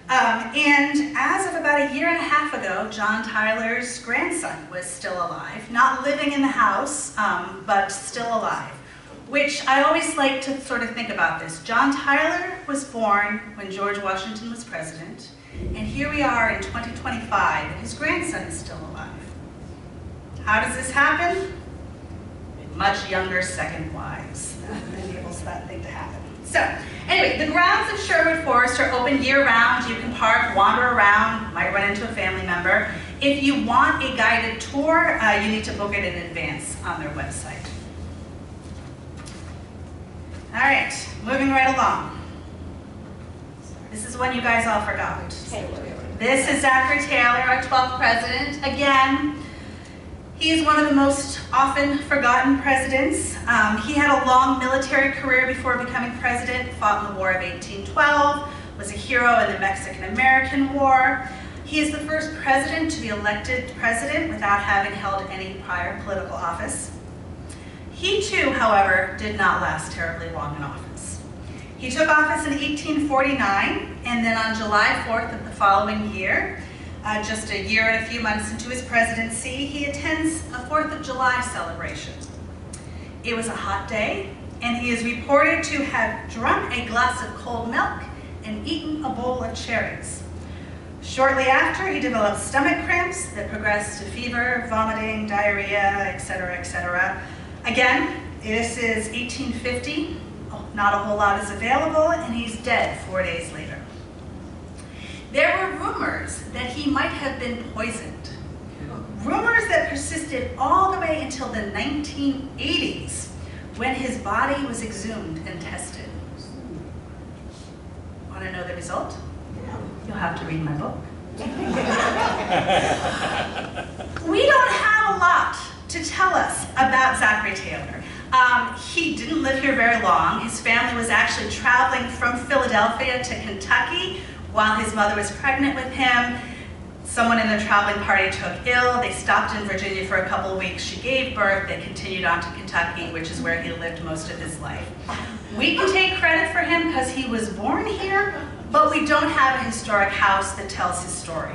B: And as of about 1.5 years ago, John Tyler's grandson was still alive, not living in the house, but still alive. Which I always like to sort of think about this. John Tyler was born when George Washington was president, and here we are in 2025, and his grandson is still alive. How does this happen? Much younger second wives. That enables that thing to happen. So, anyway, the grounds of Sherwood Forest are open year-round. You can park, wander around, might run into a family member. If you want a guided tour, you need to book it in advance on their website. All right, moving right along. This is one you guys all forgot. This is Zachary Taylor, our 12th president. Again, he is one of the most often forgotten presidents. He had a long military career before becoming president, fought in the War of 1812, was a hero in the Mexican-American War. He is the first president to be elected president without having held any prior political office. He too, however, did not last terribly long in office. He took office in 1849, and then on July 4th of the following year, just a year and a few months into his presidency, he attends a 4th of July celebration. It was a hot day, and he is reported to have drunk a glass of cold milk and eaten a bowl of cherries. Shortly after, he developed stomach cramps that progressed to fever, vomiting, diarrhea, etc., etc. Again, this is 1850, not a whole lot is available, and he's dead 4 days later. There were rumors that he might have been poisoned. Rumors that persisted all the way until the 1980s, when his body was exhumed and tested. Want to know the result? You'll have to read my book. We don't have a lot to tell us about Zachary Taylor. He didn't live here very long. His family was actually traveling from Philadelphia to Kentucky while his mother was pregnant with him. Someone in the traveling party took ill. They stopped in Virginia for a couple of weeks. She gave birth. They continued on to Kentucky, which is where he lived most of his life. We can take credit for him because he was born here, but we don't have a historic house that tells his story.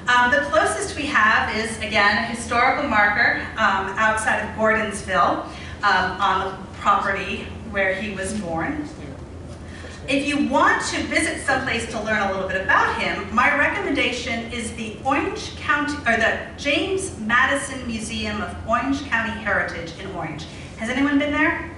B: The closest we have is, again, a historical marker outside of Gordonsville on the property where he was born. If you want to visit someplace to learn a little bit about him, my recommendation is the Orange County, or the James Madison Museum of Orange County Heritage in Orange. Has anyone been there?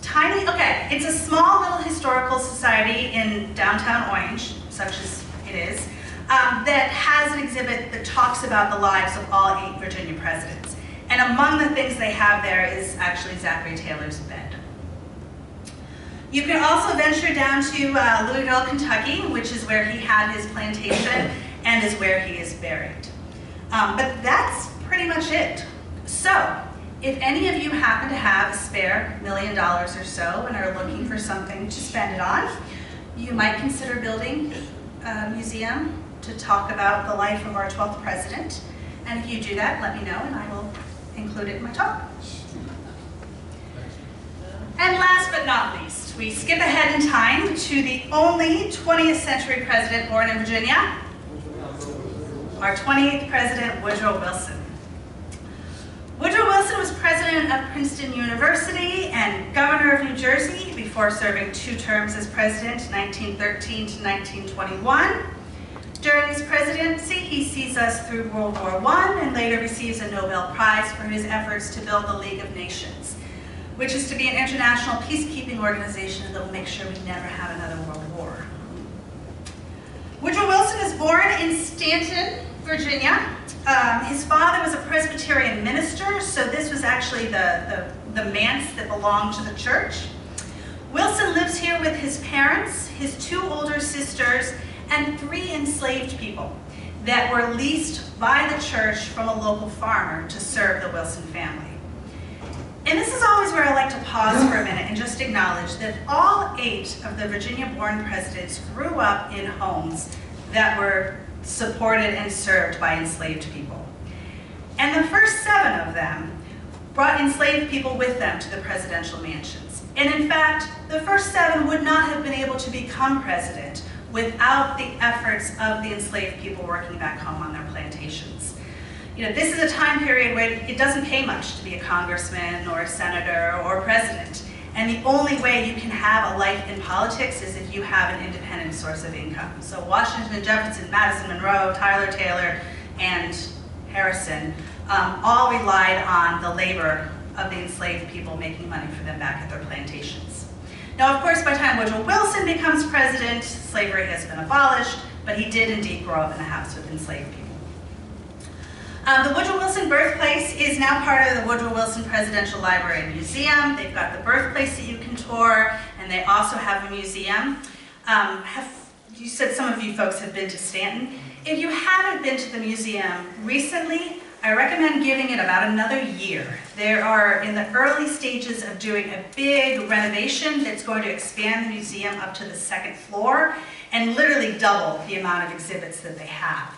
B: Tiny, okay, it's a small little historical society in downtown Orange, such as it is, that has an exhibit that talks about the lives of all 8 Virginia presidents. And among the things they have there is actually Zachary Taylor's bed. You can also venture down to Louisville, Kentucky, which is where he had his plantation and is where he is buried. But that's pretty much it. So, if any of you happen to have a spare $1 million or so and are looking for something to spend it on, you might consider building a museum to talk about the life of our 12th president. And if you do that, let me know and I will include it in my talk. And last but not least, we skip ahead in time to the only 20th century president born in Virginia, our 28th president, Woodrow Wilson. Woodrow Wilson was president of Princeton University and governor of New Jersey before serving 2 terms as president, 1913 to 1921. During his presidency, he sees us through World War I and later receives a Nobel Prize for his efforts to build the League of Nations, which is to be an international peacekeeping organization that will make sure we never have another world war. Woodrow Wilson is born in Stanton, Virginia. His father was a Presbyterian minister, so this was actually the manse that belonged to the church. Wilson lives here with his parents, his 2 older sisters, and 3 enslaved people that were leased by the church from a local farmer to serve the Wilson family. And this is always where I like to pause for a minute and just acknowledge that all 8 of the Virginia-born presidents grew up in homes that were supported and served by enslaved people. And the first 7 of them brought enslaved people with them to the presidential mansions. And in fact, the first 7 would not have been able to become president without the efforts of the enslaved people working back home on their plantations. You know, this is a time period where it doesn't pay much to be a congressman or a senator or a president. And the only way you can have a life in politics is if you have an independent source of income. So Washington, Jefferson, Madison, Monroe, Tyler, Taylor, and Harrison all relied on the labor of the enslaved people making money for them back at their plantations. Now, of course, by the time Woodrow Wilson becomes president, slavery has been abolished, but he did indeed grow up in a house with enslaved people. The Woodrow Wilson birthplace is now part of the Woodrow Wilson Presidential Library and Museum. They've got the birthplace that you can tour, and they also have a museum. You said some of you folks have been to Stanton. If you haven't been to the museum recently, I recommend giving it about another year. They are in the early stages of doing a big renovation that's going to expand the museum up to the 2nd floor and literally double the amount of exhibits that they have.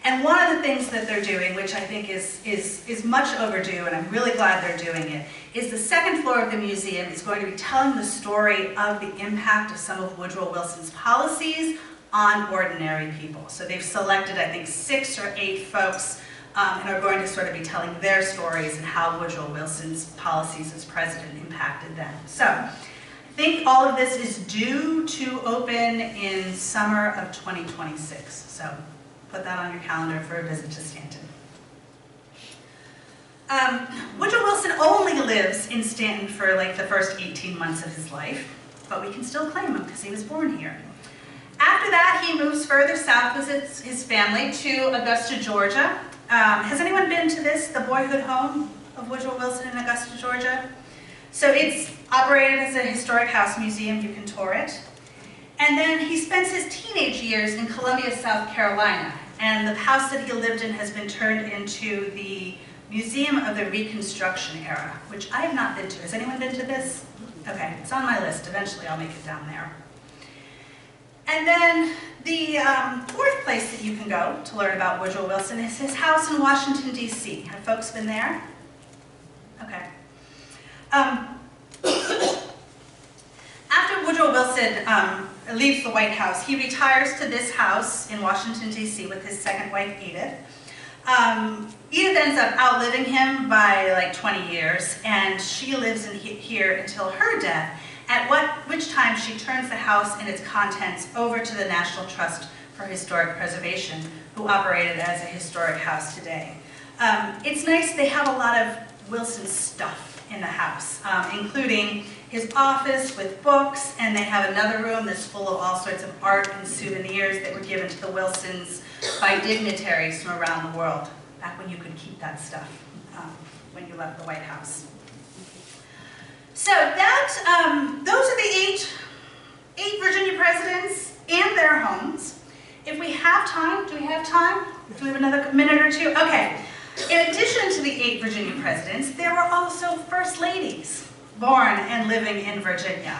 B: And one of the things that they're doing, which I think is much overdue, and I'm really glad they're doing it, is the 2nd floor of the museum is going to be telling the story of the impact of some of Woodrow Wilson's policies on ordinary people. So they've selected, I think, 6 or 8 folks and are going to sort of be telling their stories and how Woodrow Wilson's policies as president impacted them. So I think all of this is due to open in summer of 2026. So put that on your calendar for a visit to Stanton. Woodrow Wilson only lived lives in Stanton for like the first 18 months of his life, but we can still claim him because he was born here. After that, he moves further south with his family to Augusta, Georgia. Has anyone been to this, the boyhood home of Woodrow Wilson in Augusta, Georgia? So it's operated as a historic house museum. You can tour it. And then he spends his teenage years in Columbia, South Carolina. And the house that he lived in has been turned into the Museum of the Reconstruction Era, which I have not been to. Has anyone been to this? Okay, it's on my list. Eventually I'll make it down there. And then the fourth place that you can go to learn about Woodrow Wilson is his house in Washington, D.C. Have folks been there? Okay. After Woodrow Wilson leaves the White House, he retires to this house in Washington, D.C. with his second wife, Edith. Edith ends up outliving him by like 20 years, and she lives in here until her death, at which time she turns the house and its contents over to the National Trust for Historic Preservation, who operated as a historic house today. It's nice, they have a lot of Wilson stuff in the house, including his office with books, and they have another room that's full of all sorts of art and souvenirs that were given to the Wilsons by dignitaries from around the world, back when you could keep that stuff when you left the White House. So that, those are the eight Virginia presidents and their homes. If we have time, do we have time? Do we have another minute or two? Okay. In addition to the 8 Virginia presidents, there were also first ladies born and living in Virginia.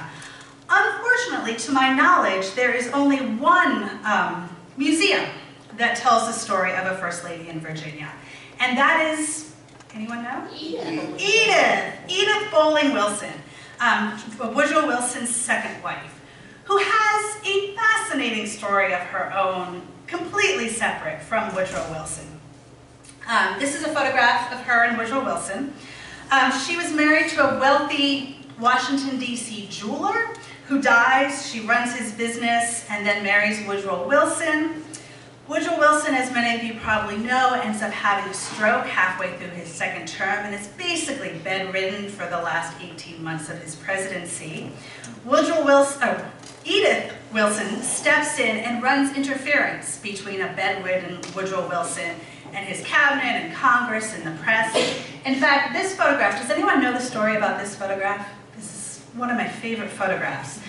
B: Unfortunately, to my knowledge, there is only one museum that tells the story of a first lady in Virginia. And that is, anyone know? Edith Bowling Wilson, Woodrow Wilson's second wife, who has a fascinating story of her own, completely separate from Woodrow Wilson. This is a photograph of her and Woodrow Wilson. She was married to a wealthy Washington, D.C. jeweler who dies. She runs his business and then marries Woodrow Wilson. Woodrow Wilson, as many of you probably know, ends up having a stroke halfway through his second term and is basically bedridden for the last 18 months of his presidency. Edith Wilson steps in and runs interference between a bedridden Woodrow Wilson and his cabinet and Congress and the press. In fact, this photograph, does anyone know the story about this photograph? This is one of my favorite photographs.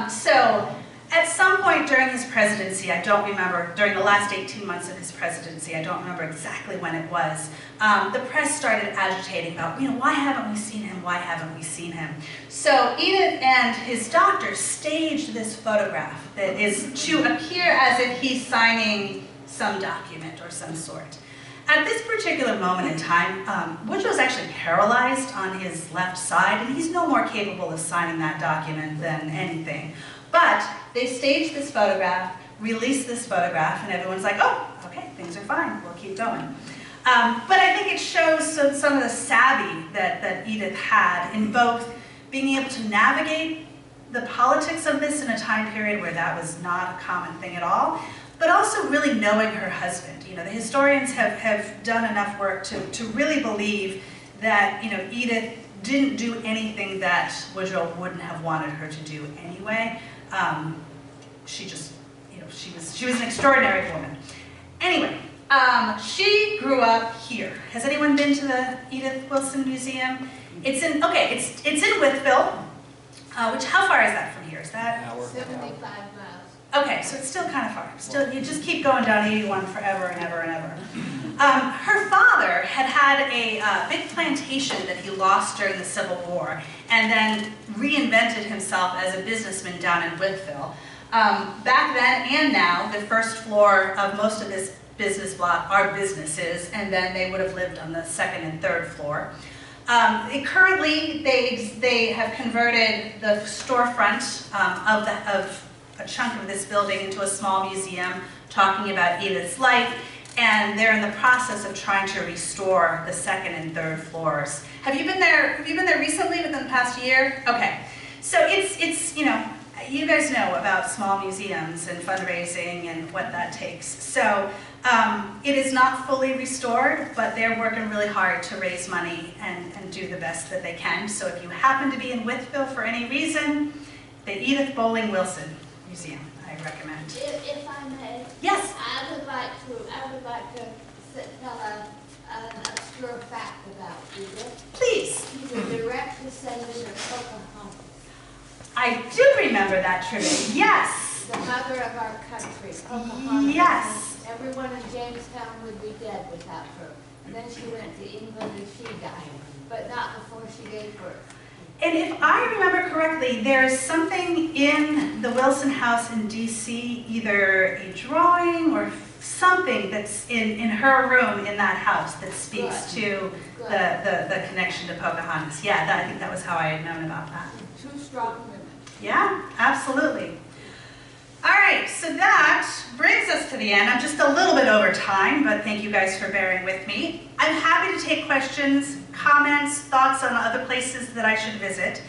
B: So at some point during his presidency, I don't remember, during the last 18 months of his presidency, I don't remember exactly when it was, the press started agitating about, why haven't we seen him? Why haven't we seen him? So Edith and his doctor staged this photograph that is to appear as if he's signing some document or some sort. At this particular moment in time, Woodrow's actually paralyzed on his left side, and he's no more capable of signing that document than anything. But they staged this photograph, released this photograph, and everyone's like, oh, okay, things are fine, we'll keep going. But I think it shows some of the savvy that Edith had in both being able to navigate the politics of this in a time period where that was not a common thing at all, but also really knowing her husband. The historians have done enough work to really believe that Edith didn't do anything that Woodrow wouldn't have wanted her to do anyway. She just, she was an extraordinary woman. Anyway, she grew up here. Has anyone been to the Edith Wilson Museum? It's in Wytheville, which, how far is that from here? Is that?
F: Hour.
C: 75 miles.
B: Okay, so it's still kind of far. Still, you just keep going down 81 forever and ever and ever. Her father had a big plantation that he lost during the Civil War, and then reinvented himself as a businessman down in Wytheville. Back then and now, the first floor of most of this business block are businesses, and then they would have lived on the second and third floor. Currently, they have converted the storefront of a chunk of this building into a small museum talking about Edith's life, and they're in the process of trying to restore the second and third floors. Have you been there recently, within the past year? Okay. So it's you guys know about small museums and fundraising and what that takes. So it is not fully restored, but they're working really hard to raise money and do the best that they can. So if you happen to be in Wytheville for any reason, the Edith Bowling Wilson Museum, I recommend.
C: If I may,
B: Yes.
C: I would like to tell an obscure fact about Edith.
B: Please.
C: She's a direct descendant of Pocahontas,
B: I do remember that trivia. Yes.
C: the mother of our country, Pocahontas.
B: Yes.
C: Everyone in Jamestown would be dead without her. And then she went to England and she died, but not before she gave birth.
B: And if I remember correctly, there's something in the Wilson House in DC, either a drawing or something that's in her room in that house that speaks to the connection to Pocahontas. Yeah, I think that was how I had known about that.
C: Two strong women.
B: Yeah, absolutely. All right, so that brings us to the end. I'm just a little bit over time, but thank you guys for bearing with me. I'm happy to take questions, comments, thoughts on other places that I should visit.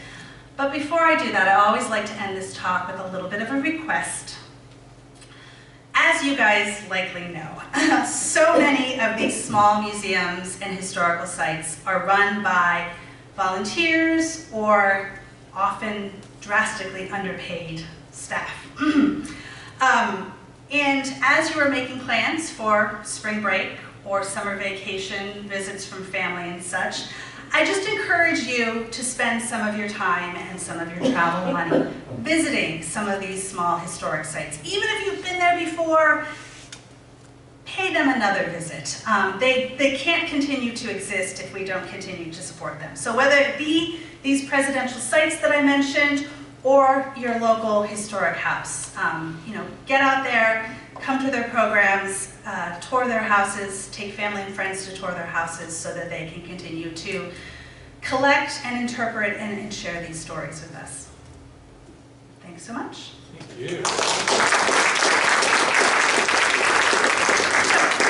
B: But before I do that, I always like to end this talk with a little bit of a request. As you guys likely know, so many of these small museums and historical sites are run by volunteers or often drastically underpaid staff. And as you are making plans for spring break or summer vacation, visits from family and such, I just encourage you to spend some of your time and some of your travel money visiting some of these small historic sites. Even if you've been there before, pay them another visit. They can't continue to exist if we don't continue to support them. So whether it be these presidential sites that I mentioned or your local historic house, get out there, come to their programs, tour their houses, take family and friends to tour their houses so that they can continue to collect and interpret and share these stories with us. Thanks so much.
F: Thank you.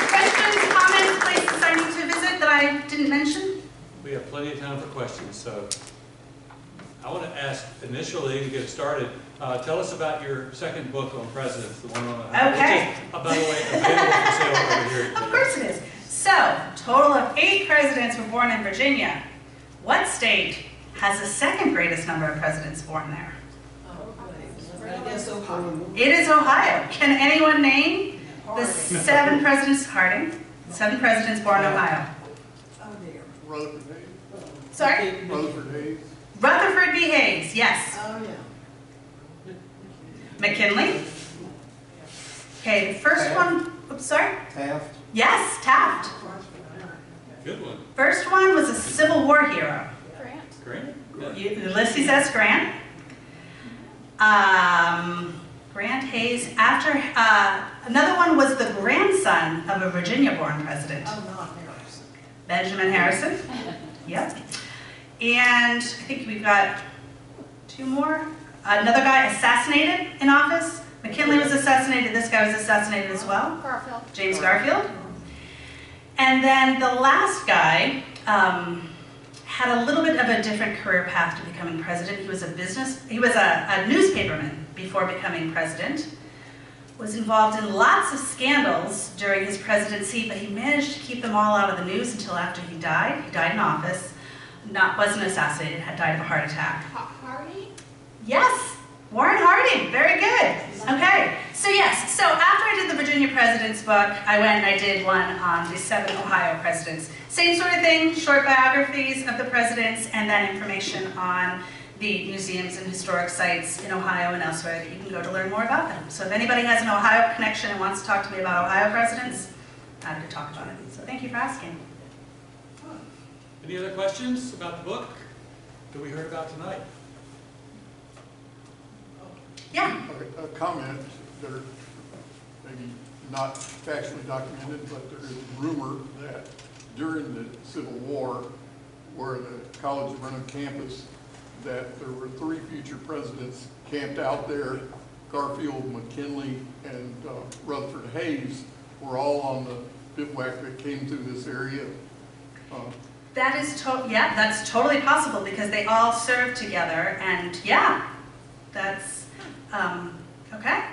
B: Questions, comments, places I need to visit that I didn't mention?
F: We have plenty of time for questions, so I want to ask initially to get started, tell us about your second book on presidents, the one on
B: Okay.
F: which is, by the way, available for sale over here.
B: Of course it is. So, total of 8 presidents were born in Virginia. What state has the second greatest number of presidents born there?
G: I guess Ohio.
B: It is Ohio. Can anyone name the 7 presidents, Harding, 7 presidents born in Ohio?
G: Oh, dear.
D: Rutherford Hayes.
B: Sorry?
D: Rutherford Hayes.
B: Rutherford B. Hayes, yes.
G: Oh, yeah.
B: McKinley? Okay, the first one, oops, sorry?
H: Taft.
B: Yes, Taft.
F: Good one.
B: First one was a Civil War hero.
F: Great.
B: Ulysses S. Grant. Grant Hayes. After another one was the grandson of a Virginia-born president,
G: Oh, not Harrison.
B: Benjamin Harrison. Yep. And I think we've got 2 more. Another guy assassinated in office. McKinley was assassinated. This guy was assassinated as well.
C: Garfield.
B: James Garfield. And then the last guy had a little bit of a different career path to becoming president. He was a newspaperman before becoming president. Was involved in lots of scandals during his presidency, but he managed to keep them all out of the news until after he died. He died in office. Wasn't assassinated, had died of a heart attack.
C: Hardy?
B: Yes, Warren Harding, very good. Okay, so yes, so after I did the Virginia Presidents book, I went and I did one on the 7 Ohio presidents. Same sort of thing, short biographies of the presidents and then information on the museums and historic sites in Ohio and elsewhere that you can go to learn more about them. So if anybody has an Ohio connection and wants to talk to me about Ohio presidents, I'm happy to talk about it. So thank you for asking.
F: Any other questions about the book that we heard about tonight?
B: Yeah.
D: A comment that are maybe not factually documented, but there is rumor that during the Civil War, where the college ran a campus, that there were 3 future presidents camped out there. Garfield, McKinley, and Rutherford Hayes were all on the bivouac that came through this area.
B: That is that's totally possible because they all served together, and yeah, that's Okay.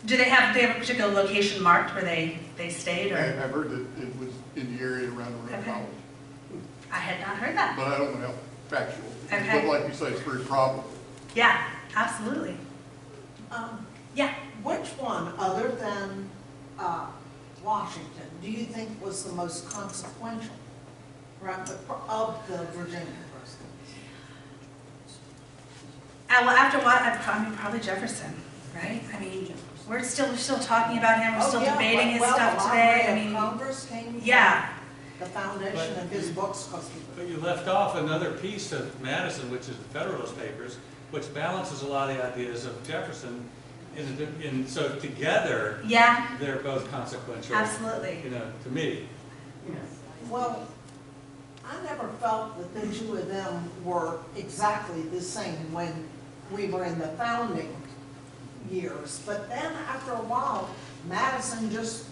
B: Do they have a particular location marked where they stayed, or?
D: I've heard that it was in the area around the Roanoke
B: Okay.
D: College,
B: I had not heard that.
D: but I don't know how factual.
B: Okay.
D: But like you say, it's very probable.
B: Yeah, absolutely. Yeah.
G: Which one, other than Washington, do you think was the most consequential, right, of the Virginia presidents?
B: Well, after what, I mean, probably Jefferson, right? I mean, we're still talking about him, we're still debating his stuff today. I mean,
G: Congress came
B: yeah.
G: from the foundation of his books, because
F: But you left off another piece of Madison, which is the Federalist Papers, which balances a lot of the ideas of Jefferson. So together,
B: Yeah,
F: they're both consequential.
B: absolutely.
F: You know, to me.
G: well, I never felt that the two of them were exactly the same when we were in the founding years. But then after a while, Madison just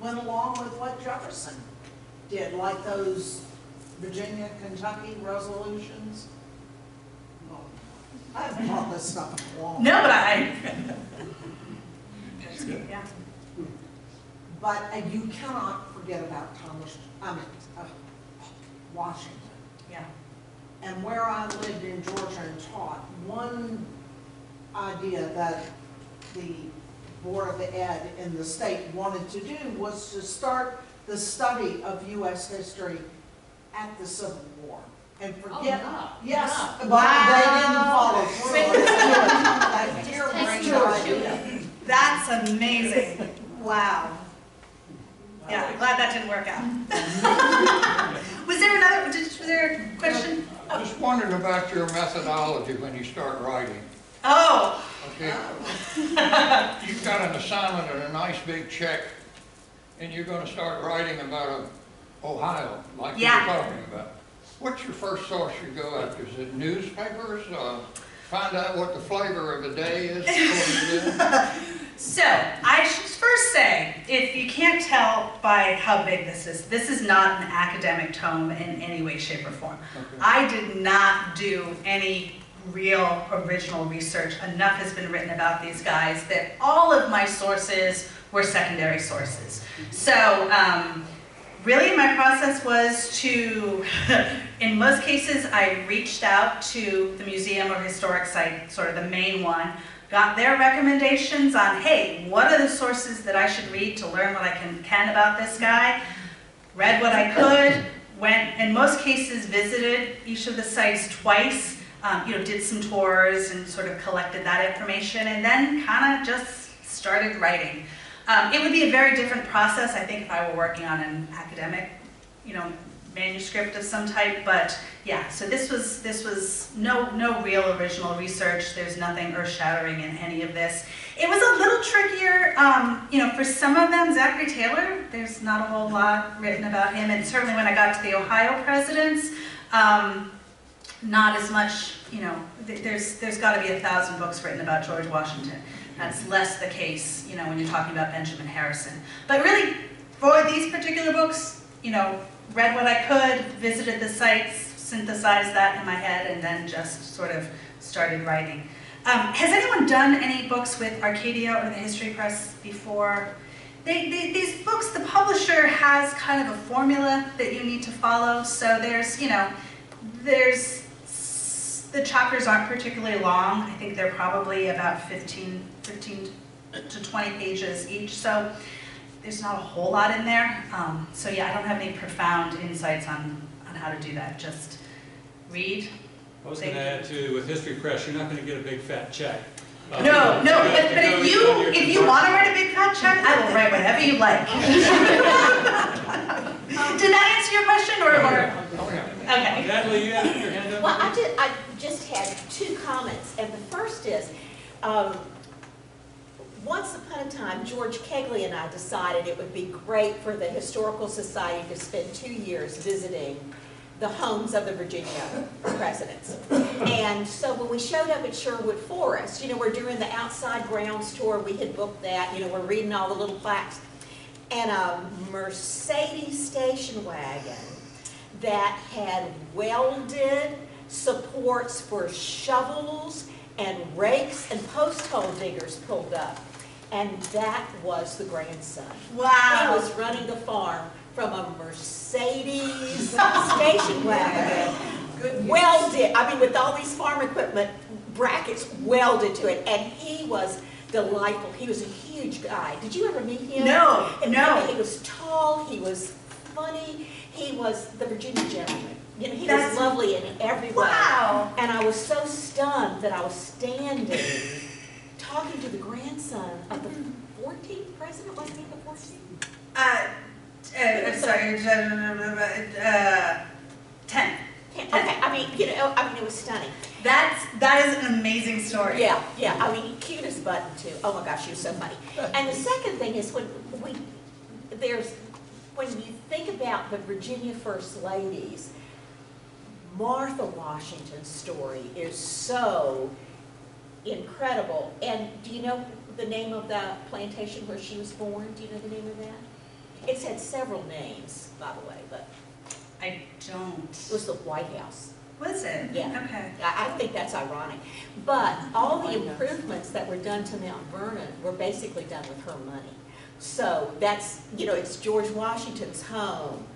G: went along with what Jefferson did, like those Virginia, Kentucky resolutions. Well, I haven't brought this stuff along.
B: No, but yeah.
G: But you cannot forget about Washington.
B: Yeah.
G: And where I lived in Georgia and taught, one idea that the Board of Ed in the state wanted to do was to start the study of U.S. history at the Civil War. And forget, yes, but they didn't follow through. That dear-brained idea.
B: That's amazing. Wow. Yeah, glad that didn't work out. Was there a question?
H: Just wondering about your methodology when you start writing.
B: Oh,
H: Okay, you've got an assignment and a nice big check, and you're going to start writing about Ohio, like you were
B: Yeah.
H: talking about. What's your first source you go after? Is it newspapers? Find out what the flavor of the day is before you do?
B: so I should first say, if you can't tell by how big this is not an academic tome in any way, shape, or form.
H: Okay.
B: I did not do any real original research. Enough has been written about these guys that all of my sources were secondary sources. So really my process was to, in most cases, I reached out to the museum or historic site, sort of the main one, got their recommendations on, hey, what are the sources that I should read to learn what I can about this guy, read what I could, went, in most cases, visited each of the sites twice, did some tours and sort of collected that information, and then kind of just started writing. It would be a very different process, I think, if I were working on an academic, manuscript of some type. But yeah, so this was no real original research. There's nothing earth-shattering in any of this. It was a little trickier, for some of them. Zachary Taylor, there's not a whole lot written about him, and certainly when I got to the Ohio presidents, not as much. There's got to be 1,000 books written about George Washington. That's less the case, when you're talking about Benjamin Harrison. But really, for these particular books, read what I could, visited the sites, synthesized that in my head, and then just sort of started writing. Has anyone done any books with Arcadia or the History Press before? These books, the publisher has kind of a formula that you need to follow. So the chapters aren't particularly long. I think they're probably about 15 to 20 pages each. So there's not a whole lot in there. So yeah, I don't have any profound insights on how to do that. Just read.
F: I was going to add too, with History Press, you're not going to get a big fat check.
B: No, but if you want to write a big fat check, I will write whatever you like. Did that answer your question, or? Okay.
F: Natalie, you have your hand up?
E: Well, I just had two comments, and the first is, once upon a time, George Kegley and I decided it would be great for the Historical Society to spend 2 years visiting the homes of the Virginia presidents. And so when we showed up at Sherwood Forest, we're doing the outside grounds tour, we had booked that, we're reading all the little plaques, and a Mercedes station wagon that had welded supports for shovels and rakes and post hole diggers pulled up. And that was the grandson.
B: Wow.
E: He was running the farm from a Mercedes station wagon, welded, I mean, with all these farm equipment brackets welded to it, and he was delightful. He was a huge guy. Did you ever meet him?
B: No,
E: And
B: no.
E: He was tall, he was funny, he was the Virginia gentleman. You know, he
B: That's-
E: was lovely in every way.
B: Wow.
E: And I was so stunned that I was standing talking to the grandson of the 14th president, wasn't he the 14th?
B: Sorry, 10.
E: Okay, I mean, you know, I mean, it was stunning.
B: That is an amazing story.
E: Yeah, yeah, I mean, cute as button too. Oh my gosh, she was so funny. And the second thing is when you think about the Virginia First Ladies, Martha Washington's story is so incredible. And do you know the name of the plantation where she was born? Do you know the name of that? It's had several names, by the way, but
B: I don't.
E: it was the White House.
B: Was it?
E: Yeah.
B: Okay.
E: I think that's ironic. But all the improvements that were done to Mount Vernon were basically done with her money. So that's, you know, it's George Washington's home,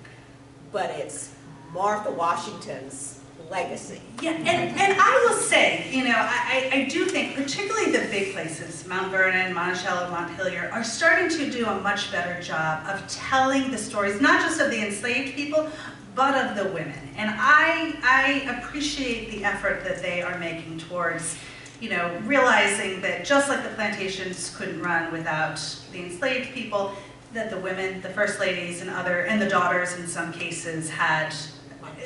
E: but it's Martha Washington's legacy.
B: Yeah, and I will say, you know, I do think particularly the big places, Mount Vernon, Monticello, Montpelier, are starting to do a much better job of telling the stories, not just of the enslaved people, but of the women. And I appreciate the effort that they are making towards, you know, realizing that just like the plantations couldn't run without the enslaved people, that the women, the first ladies and the daughters in some cases had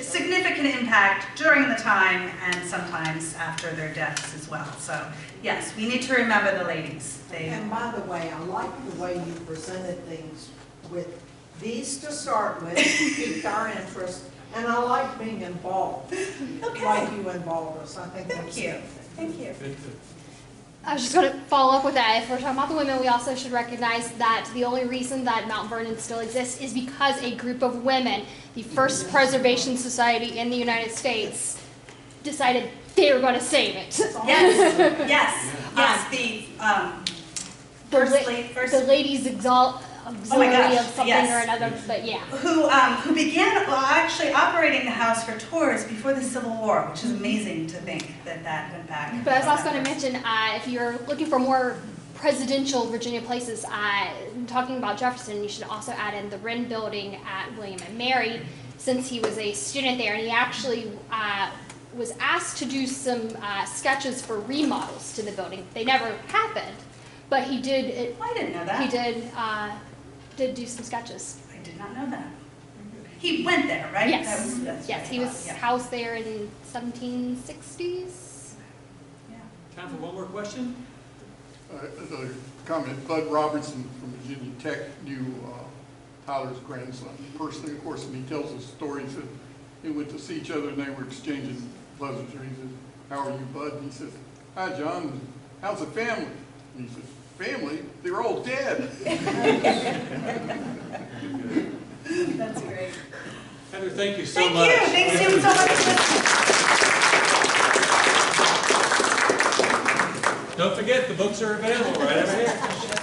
B: significant impact during the time and sometimes after their deaths as well. So yes, we need to remember the ladies.
G: And by the way, I like the way you presented things with these to start with, piqued our interest, and I like being involved,
B: Okay.
G: like you involved us. I think
B: Thank
G: that's
B: you.
G: good.
B: Thank you.
I: I was just going to follow up with that. If we're talking about the women, we also should recognize that the only reason that Mount Vernon still exists is because a group of women, the first preservation society in the United States, decided they were going to save it.
B: Yes,
I: The ladies auxiliary
B: gosh,
I: of something
B: yes.
I: or another, but yeah.
B: who began actually operating the house for tours before the Civil War, which is amazing to think that went back.
I: But I was also going to mention, if you're looking for more presidential Virginia places, talking about Jefferson, you should also add in the Wren Building at William and Mary, since he was a student there, and he actually was asked to do some sketches for remodels to the building. They never happened, but he did.
B: I didn't know that.
I: He did do some sketches.
B: I did not know that. He went there, right?
I: Yes.
B: That's
I: Yes,
B: right.
I: he was
B: Yeah.
I: housed there in 1760s.
B: Yeah.
F: Time for one more question?
D: Another comment, Bud Robertson from Virginia Tech knew Tyler's grandson personally, of course, and he tells us stories that they went to see each other and they were exchanging pleasantries. He says, "How are you, Bud?" And he says, "Hi, John. How's the family?" And he says, "Family? They're all dead."
B: That's great.
F: Heather, thank you so
B: Thank
F: much.
B: you. Thanks you so much for listening.
F: Don't forget, the books are available right over here.